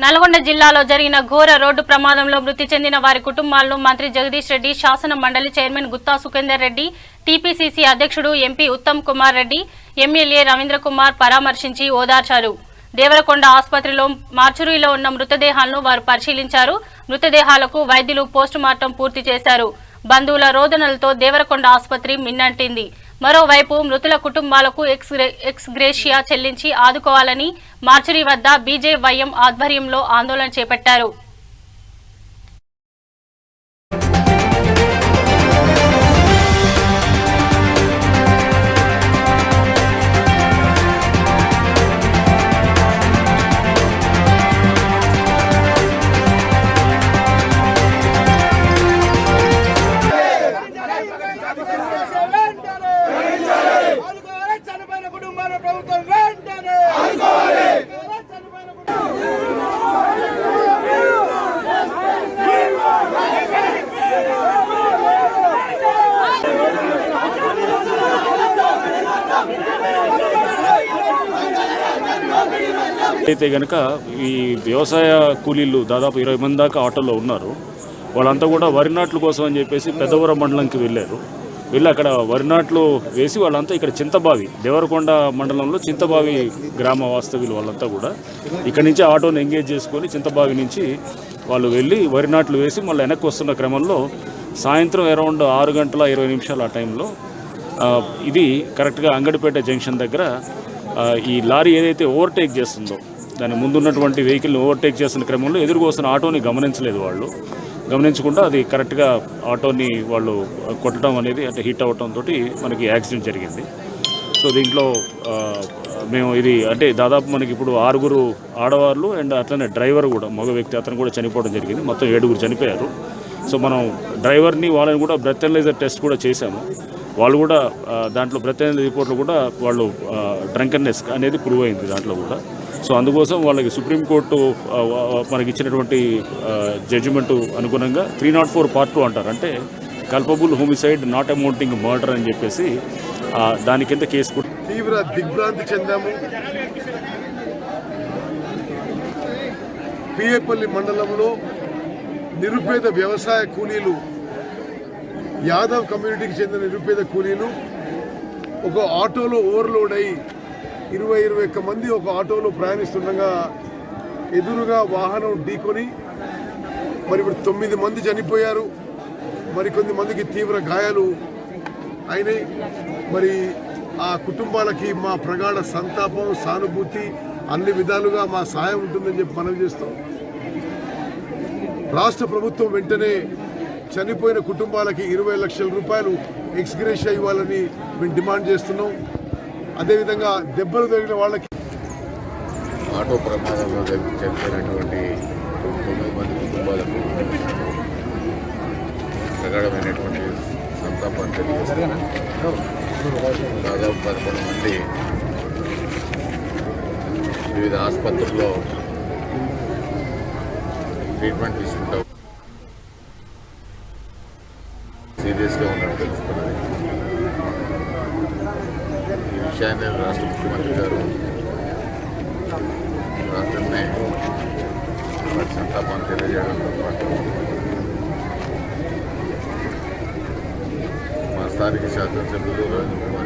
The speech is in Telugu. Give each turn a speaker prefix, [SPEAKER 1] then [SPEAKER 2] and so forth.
[SPEAKER 1] నల్గొండ జిల్లాలో జరిగిన ఘోర రోడ్డు ప్రమాదంలో మృతి చెందిన వారి కుటుంబాలను మంత్రి జగదీష్ రెడ్డి, శాసన మండలి చైర్మన్ గుత్తా సుఖేందర్ రెడ్డి, టీపీసీసీ అధ్యక్షుడు ఎంపీ ఉత్తమ్ కుమార్ రెడ్డి, ఎమ్మెల్యే రవీంద్ర కుమార్ పరామర్శించి ఓదార్చారు. దేవరకొండ ఆసుపత్రిలో మార్చురీలో ఉన్న మృతదేహాలను వారు పరిశీలించారు. మృతదేహాలకు వైద్యులు పోస్టుమార్టం పూర్తి చేశారు. బంధువుల రోదనలతో దేవరకొండ ఆసుపత్రి మిన్నంటింది. మరోవైపు మృతుల కుటుంబాలకు ఎక్స్ గ్రేషియా చెల్లించి ఆదుకోవాలని మార్చురీ వద్ద బీజేవైఎం ఆధ్వర్యంలో ఆందోళన చేపట్టారు.
[SPEAKER 2] అయితే కనుక ఈ వ్యవసాయ కూలీలు దాదాపు 20 మంది దాకా ఆటోలో ఉన్నారు. వాళ్ళంతా కూడా వరి నాట్లు కోసం అని చెప్పేసి పెద్దవరం మండలంకి వెళ్ళారు. వెళ్ళి అక్కడ వరి నాట్లు వేసి వాళ్ళంతా ఇక్కడ చింతబావి, దేవరకొండ మండలంలో చింతబావి గ్రామ వాస్తవ్యులు వాళ్ళంతా కూడా ఇక్కడి నుంచి ఆటోని ఎంగేజ్ చేసుకొని చింతబావి నుంచి వాళ్ళు వెళ్ళి వరి నాట్లు వేసి మళ్ళీ వెనక్కి వస్తున్న క్రమంలో సాయంత్రం అరౌండ్ 6:20 ఆ టైంలో ఇది కరెక్ట్గా అంగడిపేట జంక్షన్ దగ్గర ఈ లారీ ఏదైతే ఓవర్టేక్ చేస్తుందో దాని ముందున్నటువంటి వెహికల్ని ఓవర్టేక్ చేస్తున్న క్రమంలో ఎదురుగా వస్తున్న ఆటోని గమనించలేదు. వాళ్ళు గమనించకుండా అది కరెక్ట్గా ఆటోని వాళ్ళు కొట్టడం అనేది అంటే హిట్ అవ్వడంతో మనకి యాక్సిడెంట్ జరిగింది. సో దీంట్లో మేము ఇది అంటే దాదాపు మనకి ఇప్పుడు 6 ఆడవాళ్ళు అండ్ అట్లనే డ్రైవర్ కూడా మగ వ్యక్తి అతను కూడా చనిపోవడం జరిగింది. మొత్తం 7 చనిపోయారు. సో మనం డ్రైవర్ని వాళ్ళని కూడా బ్రెత్ అనలైజర్ టెస్ట్ కూడా చేశాము. వాళ్ళు కూడా దాంట్లో బ్రెత్ అనలైజర్ రిపోర్ట్లో కూడా వాళ్ళు డ్రంకన్నెస్ అనేది ప్రూవ్ అయింది దాంట్లో కూడా. సో అందుకోసం వాళ్ళకి సుప్రీంకోర్టు మనకి ఇచ్చినటువంటి జడ్జిమెంటు అనుగుణంగా 304 Part 2 అంటారు, అంటే culpable homicide not amounting murder అని చెప్పేసి దాని కింద కేసు కూడా.
[SPEAKER 3] తీవ్ర దిగ్భ్రాంతి చెందాము. పిఏపల్లి మండలంలో నిరుపేద వ్యవసాయ కూలీలు, యాదవ్ కమ్యూనిటీకి చెందిన నిరుపేద కూలీలు ఒక ఆటోలో ఓవర్లోడ్ అయి 20-21 మంది ఒక ఆటోలో ప్రయాణిస్తుండగా ఎదురుగా వాహనం ఢీకొని మరి ఇప్పుడు 9 మంది చనిపోయారు. మరికొన్ని మందికి తీవ్ర గాయాలు అయినాయి. మరి ఆ కుటుంబాలకి మా ప్రగాఢ సంతాపం, సానుభూతి, అన్ని విధాలుగా మా సహాయం ఉంటుందని చెప్పి మనవి చేస్తాం. రాష్ట్ర ప్రభుత్వం వెంటనే చనిపోయిన కుటుంబాలకి 20 లక్షల రూపాయలు ఎక్స్ గ్రేషియా ఇవ్వాలని మేము డిమాండ్ చేస్తున్నాం. అదేవిధంగా దెబ్బలు తగిలిన వాళ్ళకి
[SPEAKER 4] ఆటో ప్రమాదంలో చనిపోయినటువంటి 9 మంది కుటుంబాలకు ప్రగాఢమైనటువంటి సంతాపాన్ని తెలియజేస్తున్నాం. దాదాపు 11 మంది వివిధ ఆసుపత్రుల్లో ట్రీట్మెంట్ తీసుకుంటాం. సీరియస్గా ఉన్నట్టు తెలుస్తున్నది. ఈ విషయాన్ని రాష్ట్ర ముఖ్యమంత్రి గారు రాష్ట్రమే వారి సంతాపాన్ని తెలియజేయడంతో పాటు మా స్థానిక శాసనసభ్యులు రవీంద్ర కుమార్